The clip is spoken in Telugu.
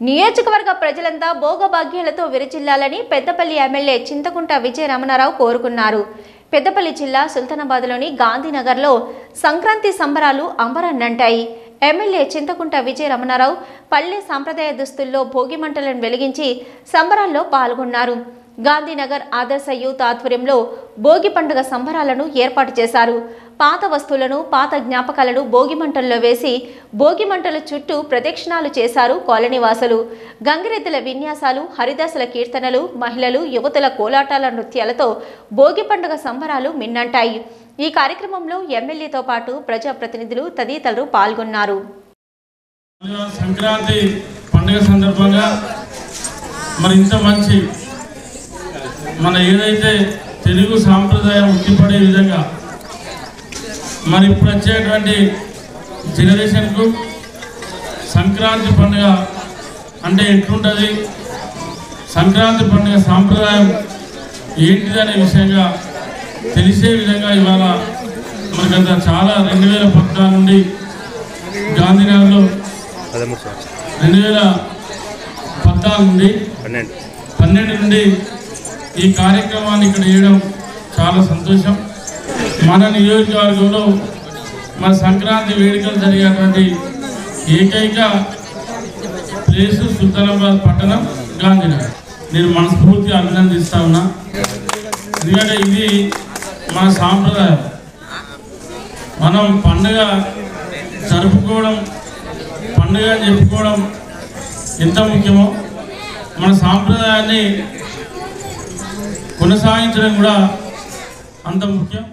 నియోజకవర్గ ప్రజలంతా భోగభాగ్యాలతో విరచిల్లాలని పెద్దపల్లి ఎమ్మెల్యే చింతకుంట విజయ రమణారావు కోరుకున్నారు. పెద్దపల్లి జిల్లా సుల్తానాబాద్లోని గాంధీనగర్లో సంక్రాంతి సంబరాలు అంబరాన్నంటాయి. ఎమ్మెల్యే చింతకుంట విజయ రమణారావు పల్లె సాంప్రదాయ దుస్తుల్లో భోగి మంటలను వెలిగించి సంబరాల్లో పాల్గొన్నారు. గాంధీనగర్ ఆదర్శ యూత్ ఆధ్వర్యంలో భోగి పండుగ సంబరాలను ఏర్పాటు చేశారు. పాత వస్తువులను, పాత జ్ఞాపకాలను భోగి మంటల్లో వేసి భోగి మంటల చుట్టూ ప్రదక్షిణాలు చేశారు కాలనీవాసులు. గంగిరెద్దుల విన్యాసాలు, హరిదాసుల కీర్తనలు, మహిళలు, యువతుల కోలాటాల నృత్యాలతో భోగి పండుగ సంబరాలు మిన్నంటాయి. ఈ కార్యక్రమంలో ఎమ్మెల్యేతో పాటు ప్రజాప్రతినిధులు తదితరులు పాల్గొన్నారు. సంక్రాంతి పండుగ సందర్భంగా మరి ఇంత మంచి మన ఏదైతే తెలుగు సాంప్రదాయం ఉట్టిపడే విధంగా మరి ఇప్పుడు వచ్చేటువంటి జనరేషన్కు సంక్రాంతి పండుగ అంటే ఎట్లుంటుంది, సంక్రాంతి పండుగ సాంప్రదాయం ఏంటిదనే విషయంగా తెలిసే విధంగా ఇవాళ మనకంతా చాలా 2014 నుండి గాంధీనగర్లో 2014 నుండి 12 నుండి ఈ కార్యక్రమాన్ని ఇక్కడ చేయడం చాలా సంతోషం. మన నియోజకవర్గంలో మన సంక్రాంతి వేడుకలు జరిగేటువంటి ఏకైక ప్లేసు సుల్తానాబాద్ పట్టణం గాంధీనగర్. నేను మనస్ఫూర్తిగా అభినందిస్తా ఉన్నా. ఎందుకంటే ఇది మన సాంప్రదాయం. మనం పండుగ జరుపుకోవడం, పండుగ చెప్పుకోవడం ఎంత ముఖ్యమో మన సాంప్రదాయాన్ని కొనసాగించడం కూడా అంత ముఖ్యం.